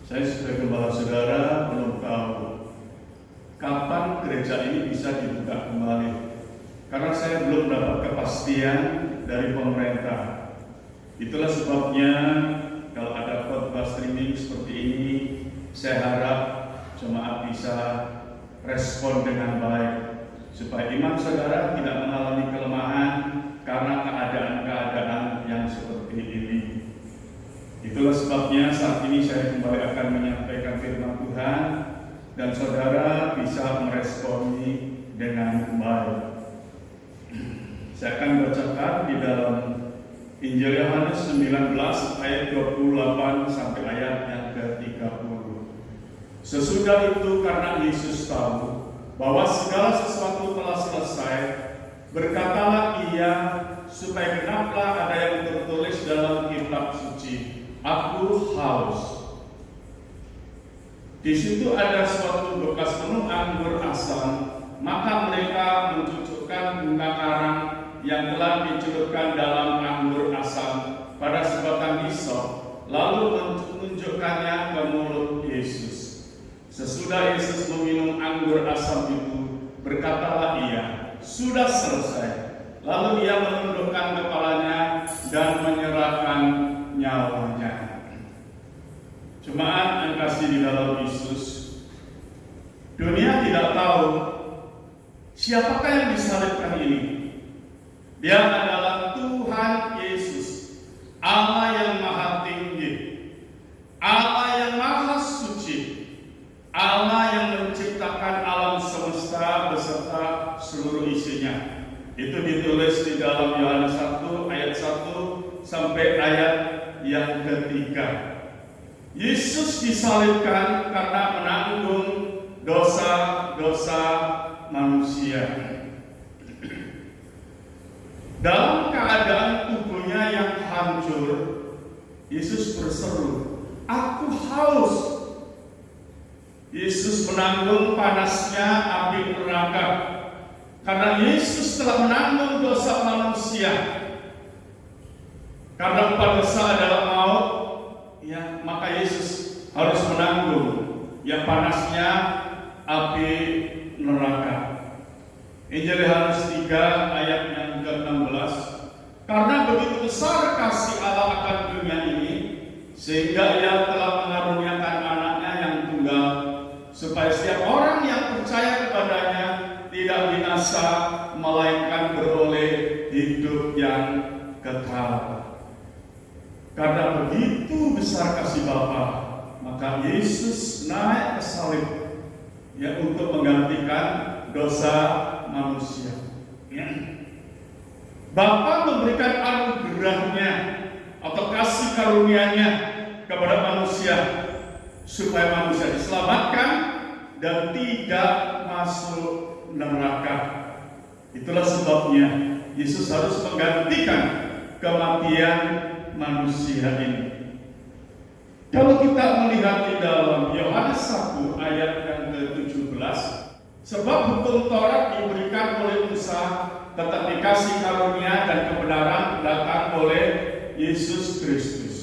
Saya sebagai gembala saudara belum tahu kapan gereja ini bisa dibuka kembali, karena saya belum dapat kepastian dari pemerintah. Itulah sebabnya kalau ada khotbah streaming seperti ini, saya harap jemaat bisa respon dengan baik, supaya iman saudara tidak mengalami kelemahan karena keadaan-keadaan yang seperti ini. Itulah sebabnya saat ini saya kembali akan menyampaikan firman Tuhan dan saudara bisa meresponi dengan baik. Saya akan bacakan di dalam Injil Yohanes 19 ayat 28 sampai ayat yang ke-30. Sesudah itu, karena Yesus tahu bahwa segala sesuatu telah selesai, berkatalah ia supaya genaplah ada yang tertulis dalam kitab suci, "Aku haus." Di situ ada suatu bekas penuh anggur asam, maka mereka mencucukkan bunga karang yang telah dicelupkan dalam anggur asam pada sebatang hisop, lalu menunjukkannya ke mulut Yesus. Sesudah Yesus meminum anggur asam itu, berkatalah ia, "Sudah selesai." Lalu ia menundukkan kepalanya dan menyerahkan nyawanya. Jemaat yang kasih di dalam Yesus, dunia tidak tahu siapakah yang disalibkan ini. Dia adalah Tuhan Yesus, Allah yang maha tinggi, Allah yang maha suci, Allah yang menciptakan alam semesta beserta seluruh isinya. Itu ditulis di dalam Yohanes 1 ayat 1 sampai ayat yang ketiga. Yesus disalibkan karena menanggung dosa-dosa manusia. Dalam keadaan tubuhnya yang hancur, Yesus berseru, "Aku haus." Yesus menanggung panasnya api neraka. Karena Yesus telah menanggung dosa manusia. Karena upah dosa adalah maut, ya, maka Yesus harus menanggung yang panasnya api neraka. Injil Yohanes 3 ayat yang ke-16. Karena begitu besar kasih Allah akan dunia ini, sehingga ia telah mengaruniakan anaknya yang tunggal, supaya setiap orang yang percaya kepadanya tidak binasa, melainkan beroleh hidup yang kekal. Karena begitu besar kasih Bapa, maka Yesus naik ke salib, ya, untuk menggantikan dosa manusia. Ya. Bapa memberikan anugerahnya atau kasih karunia-Nya kepada manusia supaya manusia diselamatkan dan tidak masuk neraka. Itulah sebabnya Yesus harus menggantikan kematian manusia ini. Kalau kita melihat di dalam Yohanes 1 ayat yang ke-17, sebab hukum Taurat diberikan oleh Musa, tetapi kasih karunia dan kebenaran datang oleh Yesus Kristus.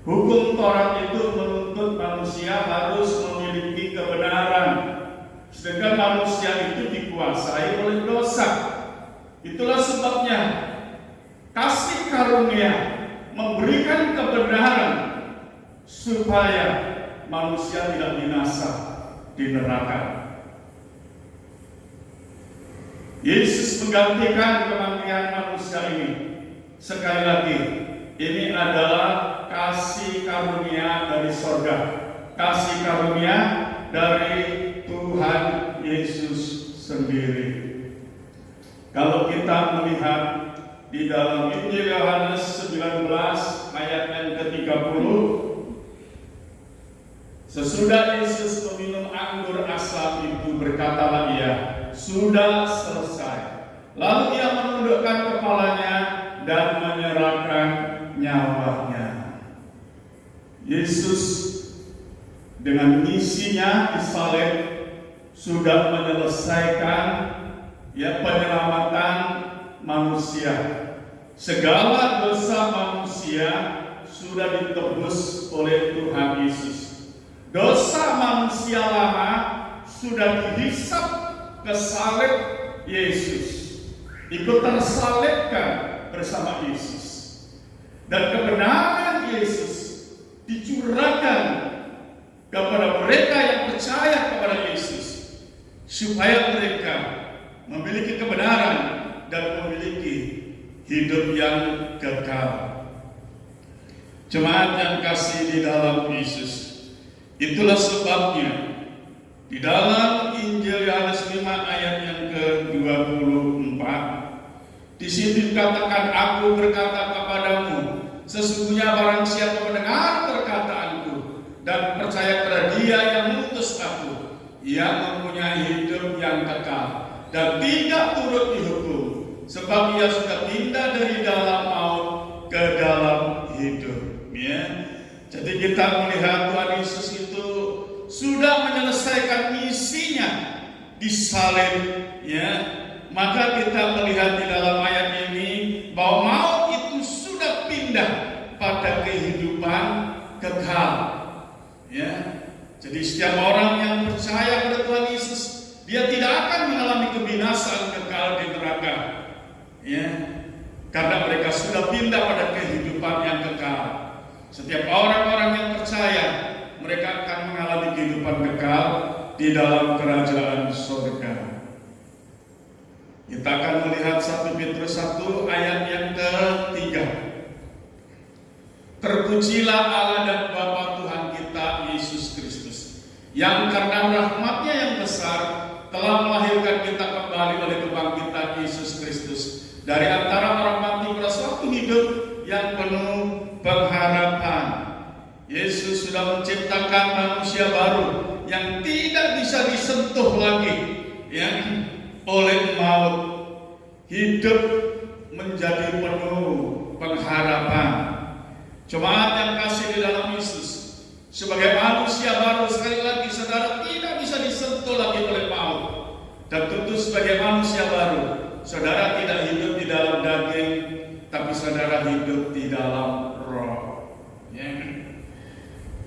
Hukum Taurat itu menuntut manusia harus memiliki kebenaran, sedangkan manusia itu dikuasai oleh dosa. Itulah sebabnya kasih karunia memberikan kebenaran supaya manusia tidak binasa di neraka. Yesus menggantikan kematian manusia ini. Sekali lagi, ini adalah kasih karunia dari sorga, kasih karunia dari Tuhan Yesus sendiri. Kalau kita melihat di dalam Injil Yohanes 19 ayat yang ke-30, sesudah Yesus meminum anggur asam itu, berkatalah ia, "Sudah selesai." Lalu ia menundukkan kepalanya dan menyerahkan nyawanya. Yesus dengan misinya disalib sudah menyelesaikan, ya, penyelamatan manusia. Segala dosa manusia sudah ditebus oleh Tuhan Yesus. Dosa manusia lama sudah dihisap ke salib Yesus, ikut tersalibkan bersama Yesus, dan kebenaran Yesus dicurahkan kepada mereka yang percaya kepada Yesus, supaya mereka memiliki kebenaran dan memiliki hidup yang kekal. Jemaat yang kasih di dalam Yesus, itulah sebabnya di dalam Injil Yohanes 5 ayat yang ke-24, di sini dikatakan, aku berkata kepadamu, sesungguhnya barang siapa mendengar perkataanku dan percaya kepada Dia yang mengutus aku, ia mempunyai hidup yang kekal dan tidak turut dihukum, sebab ia sudah pindah dari dalam maut ke dalam hidup. Ya. Jadi kita melihat Tuhan Yesus itu sudah menyelesaikan misinya di salib, ya. Maka kita melihat di dalam ayat ini bahwa maut itu sudah pindah pada kehidupan kekal, ya. Jadi setiap orang yang percaya pada Tuhan Yesus, dia tidak akan mengalami kebinasaan kekal di neraka, ya. Karena mereka sudah pindah pada kehidupan yang kekal. Setiap orang-orang yang percaya, mereka akan mengalami kehidupan kekal di dalam kerajaan surga. Kita akan melihat 1 Petrus 1 ayat yang ke-3. Terpujilah Allah dan Bapa Tuhan kita Yesus Kristus, yang karena rahmat-Nya yang besar telah melahirkan kita kembali oleh kebangkitan Yesus Kristus dari antara orang mati pada suatu hidup yang penuh pengharapan. Yesus sudah menciptakan manusia baru yang tidak bisa disentuh lagi, ya, oleh maut. Hidup menjadi penuh pengharapan. Jemaat yang kasih di dalam Yesus, sebagai manusia baru, sekali lagi saudara tidak bisa disentuh lagi oleh maut. Dan tentu sebagai manusia baru, saudara tidak hidup di dalam daging, tapi saudara hidup di dalam roh, ya.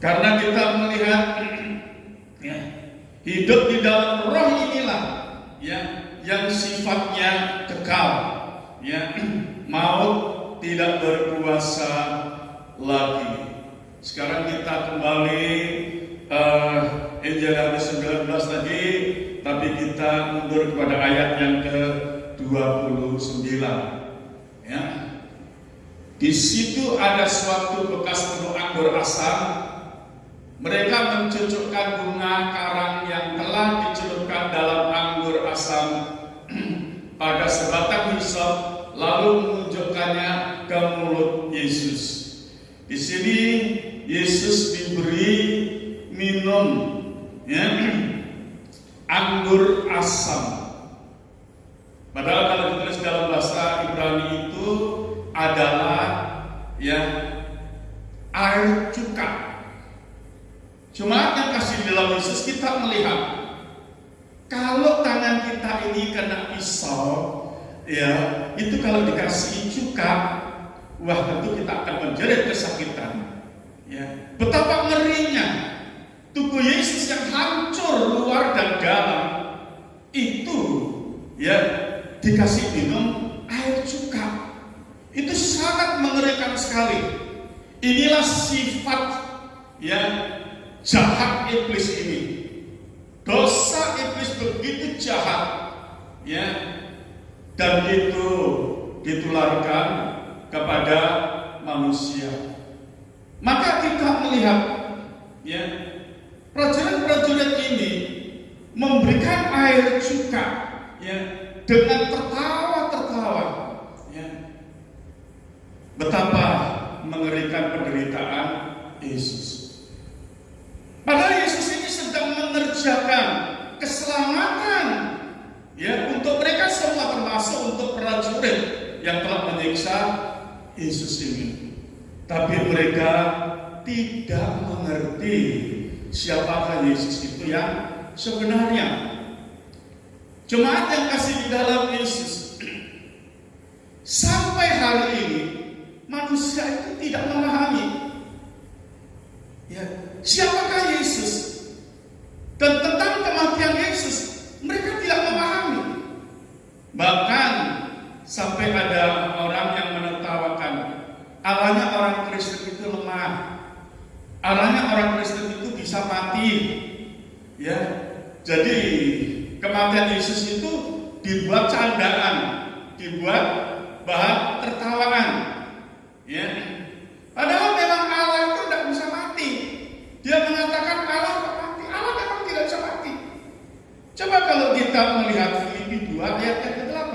Karena kita melihat, ya, hidup di dalam roh inilah, ya, yang sifatnya kekal, ya. Maut tidak berkuasa lagi. Sekarang kita kembali Injil Yohanes 19 tadi, tapi kita mundur kepada ayat yang ke-29, ya. Di situ ada suatu bekas penuh anggur asam. Mereka mencucukkan bunga karang yang telah dicelupkan dalam anggur asam pada sebatang hisop, lalu menunjukkannya ke mulut Yesus. Di sini Yesus diberi minum, ya, anggur asam. Padahal kalau ditulis dalam bahasa Ibrani itu adalah, ya, air cuka. Cuma yang kasih di dalam Yesus, kita melihat kalau tangan kita ini kena pisau, ya, itu kalau dikasih cuka, wah, tentu kita akan menjerit kesakitan, ya. Betapa ngerinya tubuh Yesus yang hancur luar dan dalam itu, ya, dikasih minum air cuka. Itu sangat mengerikan sekali. Inilah sifat, ya, jahat iblis ini. Dosa iblis begitu jahat, ya, dan itu ditularkan kepada manusia. Maka kita melihat, ya, prajurit-prajurit ini memberikan air cuka, ya, dengan tertawa-tertawa, ya. Betapa mengerikan penderitaan Yesus. Padahal Yesus ini sedang mengerjakan keselamatan, ya, untuk mereka semua, termasuk untuk prajurit yang telah menyiksa Yesus ini. Tapi mereka tidak mengerti siapakah Yesus itu yang sebenarnya. Jemaat yang kasih di dalam Yesus, sampai hari ini manusia itu tidak memahami, ya, siapakah Yesus dan tentang kematian Yesus, mereka tidak memahami. Bahkan sampai ada orang yang menertawakan, Allahnya orang Kristen itu lemah, Allahnya orang Kristen itu bisa mati. Ya, jadi kematian Yesus itu dibuat candaan, dibuat bahan tertawaan. Ya, padahal memang Allah itu tidak bisa mati. Dia mengatakan Allah tidak mati. Allah memang tidak bisa mati. Coba kalau kita melihat Filipi 2 ayat yang ke-8.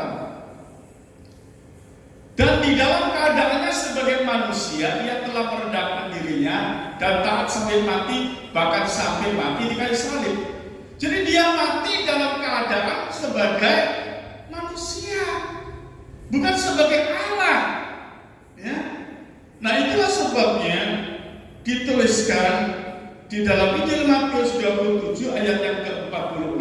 Dan di dalam keadaannya sebagai manusia, ia telah merendahkan dirinya dan taat sampai mati, bahkan sampai mati di kayu salib. Jadi dia mati dalam keadaan sebagai manusia, bukan sebagai Allah. Ya. Nah, itulah sebabnya dituliskan di dalam Injil Matius 27 ayat yang ke-46,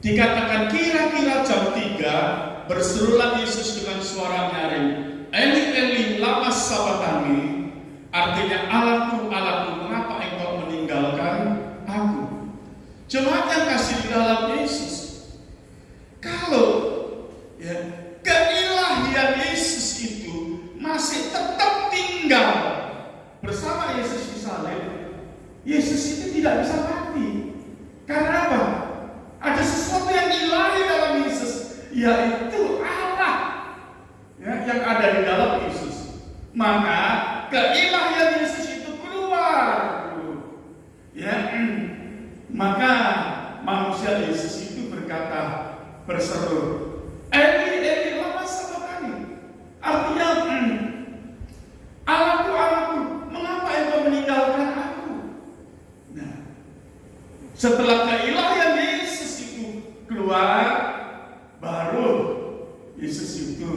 dikatakan kira-kira jam 3 berserulah Yesus dengan suara nyaring, Eli Eli lama sabachthani, artinya Allahku Allahku mengapa engkau meninggalkan aku. Jemaat yang kasih di dalam Yesus, kalau ya, keilahian Yesus itu masih tetap tinggal bersama Yesus di salib, Yesus itu tidak bisa mati. Karena apa? Ada sesuatu yang ilahi dalam Yesus, yaitu Allah ya, yang ada di dalam Yesus. Maka keilahian Yesus itu keluar. Ya, maka manusia Yesus itu berkata, berseru, Eli Eli lama sabachthani, artinya Allahku Allahku mengapa engkau meninggalkan aku. Nah, setelah keilahian Yesus itu keluar, baru Yesus itu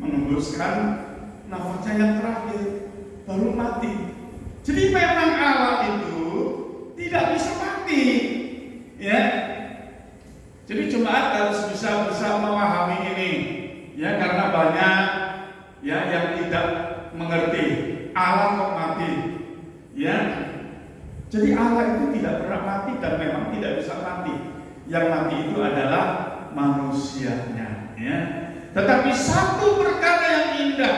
mengembuskan nafasnya yang terakhir, baru mati. Jadi memang Allah itu tidak bisa mati, ya. Jadi jemaat harus bisa memahami ini, ya, karena banyak ya yang tidak mengerti Allah kok mati, ya. Jadi Allah itu tidak pernah mati dan memang tidak bisa mati. Yang mati itu adalah manusianya, ya. Tetapi satu perkara yang indah,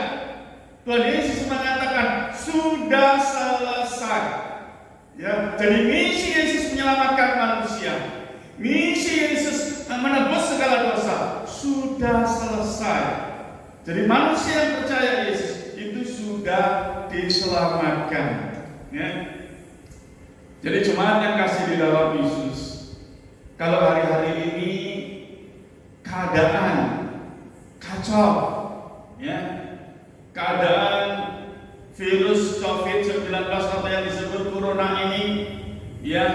Tuhan Yesus mengatakan sudah selesai. Ya, jadi misi Yesus menyelamatkan manusia, misi Yesus menebus segala dosa sudah selesai. Jadi manusia yang percaya Yesus itu sudah diselamatkan. Ya. Jadi jemaat yang kasih di dalam Yesus, kalau hari-hari ini keadaan kacau, ya, keadaan virus COVID-19 atau yang disebut corona ini, ya,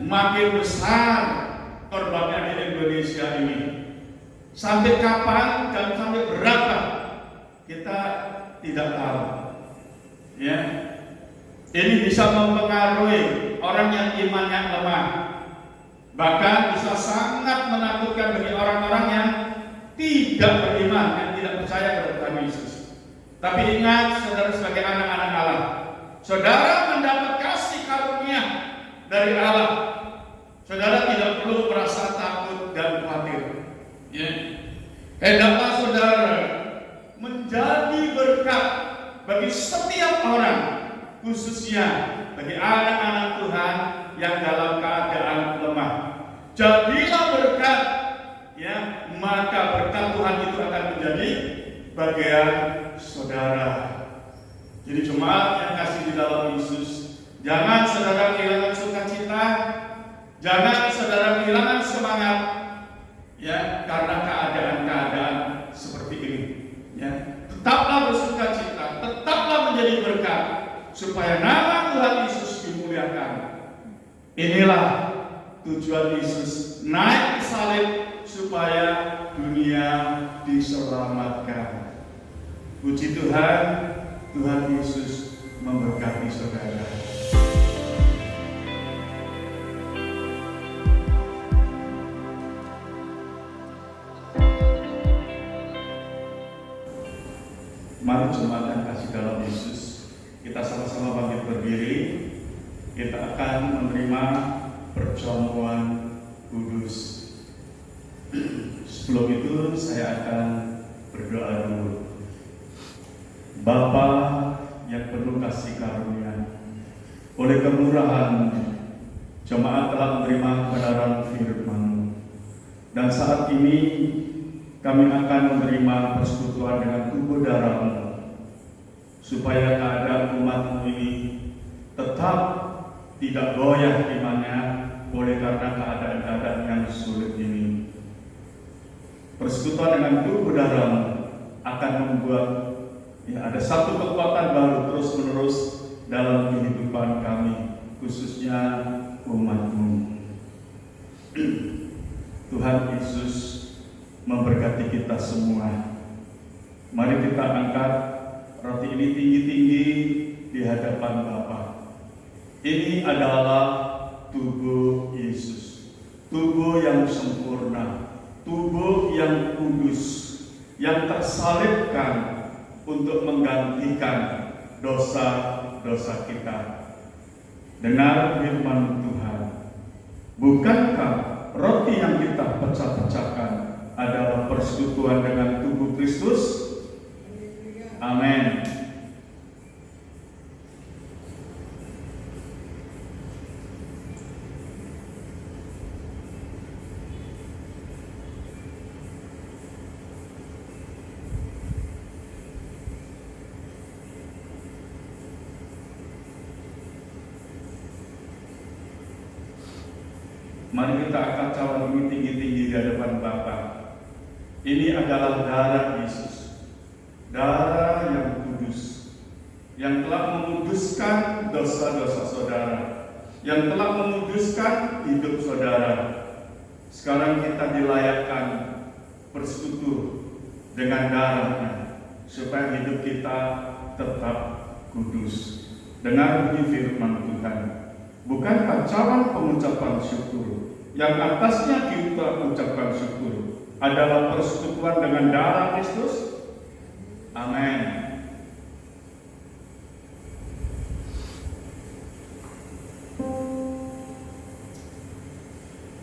makin besar korbannya di Indonesia ini. Sampai kapan dan sampai berapa kita tidak tahu. Ya, ini bisa mempengaruhi orang yang imannya lemah, bahkan bisa sangat menakutkan bagi orang-orang yang tidak beriman, yang tidak percaya kepada Tuhan Yesus. Tapi ingat, saudara sebagai anak-anak Allah, saudara mendapat kasih karunia dari Allah. Saudara tidak perlu merasa takut dan khawatir. Ya. Hendaklah saudara menjadi berkat bagi setiap orang, khususnya bagi anak-anak Tuhan yang dalam keadaan lemah. Jadilah berkat, ya, maka berkat Tuhan itu akan menjadi bagian saudara. Jadi jemaat yang kasih di dalam Yesus, jangan saudara kehilangan sukacita, jangan saudara kehilangan semangat, ya, karena keadaan-keadaan seperti ini. Ya, tetaplah bersukacita, tetaplah menjadi berkat, supaya nama Tuhan Yesus dimuliakan. Inilah tujuan Yesus naik ke salib, supaya dunia diselamatkan. Puji Tuhan, Tuhan Yesus memberkati saudara. Mari jemaat yang kasih dalam Yesus, kita sama-sama bangkit berdiri. kita akan menerima perjamuan kudus. Sebelum itu saya akan berdoa dulu. Bapa yang penuh kasih karunia, oleh kemurahan jemaat telah menerima kebenaran firman-Mu, dan saat ini kami akan menerima persekutuan dengan tubuh darah-Mu, supaya keadaan umat-Mu ini tetap tidak goyah imannya oleh karena keadaan-keadaan yang sulit ini. Persekutuan dengan tubuh darah-Mu akan membuat ada satu kekuatan baru terus-menerus dalam kehidupan kami, khususnya umat-Mu. Tuhan Yesus memberkati kita semua. Mari kita angkat roti ini tinggi-tinggi di hadapan Bapa. Ini adalah tubuh Yesus, tubuh yang sempurna, tubuh yang kudus, yang tersalibkan untuk menggantikan dosa-dosa kita. Dengar firman Tuhan. Bukankah roti yang kita pecah-pecahkan adalah persekutuan dengan tubuh Kristus? Amin. Mari kita angkat cawan ini tinggi-tinggi di hadapan Bapa. Ini adalah darah Yesus, darah yang kudus, yang telah menguduskan dosa-dosa saudara, yang telah menguduskan hidup saudara. Sekarang kita dilayakkan bersekutu dengan darahnya, supaya hidup kita tetap kudus. Dengar bunyi firman Tuhan. Bukankah cawan pengucapan syukur yang atasnya kita ucapkan syukur adalah persekutuan dengan darah Kristus? Amin.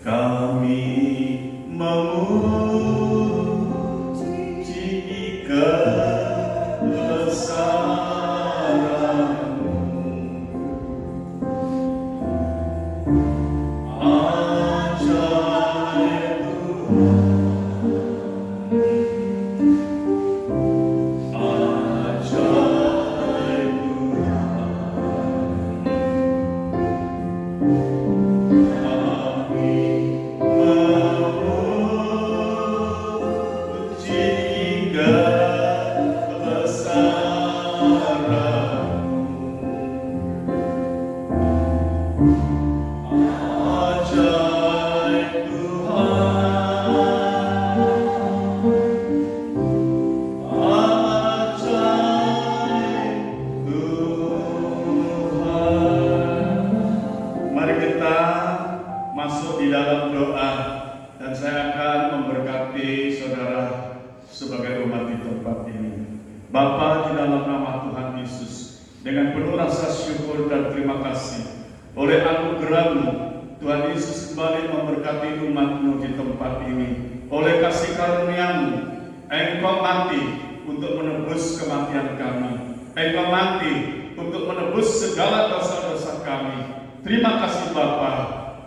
Kami memuji kebesaran-Mu, ajaib Tuhan, ajaib Bapa, di dalam nama Tuhan Yesus, dengan penuh rasa syukur dan terima kasih oleh anugerah-Mu, Tuhan Yesus kembali memberkati umat-Mu di tempat ini. Oleh kasih karunia-Mu, Engkau mati untuk menebus kematian kami. Engkau mati untuk menebus segala dosa-dosa kami. Terima kasih Bapa,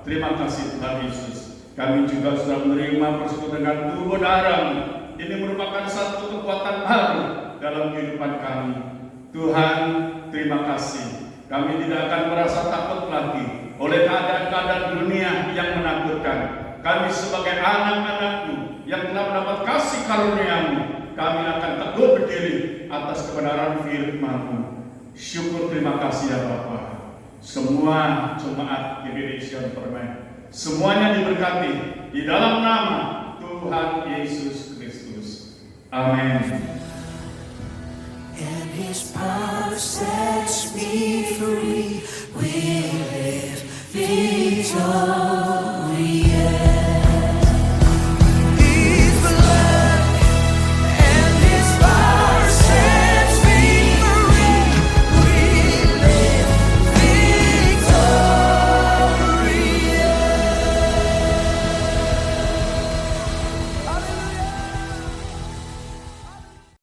terima kasih Tuhan Yesus. Kami juga sudah menerima persekutuan dengan tubuh darah-Mu. Ini merupakan satu kekuatan baru dalam kehidupan kami. Tuhan, terima kasih. Kami tidak akan merasa takut lagi oleh keadaan-keadaan dunia yang menakutkan. Kami sebagai anak-anak-Mu yang telah mendapat kasih karunia-Mu, kami akan teguh berdiri atas kebenaran firman-Mu. Syukur terima kasih ya Bapa. Semua jemaat Generation Permen, semuanya diberkati di dalam nama Tuhan Yesus Kristus. Amin. And His power sets me free. We live victorious.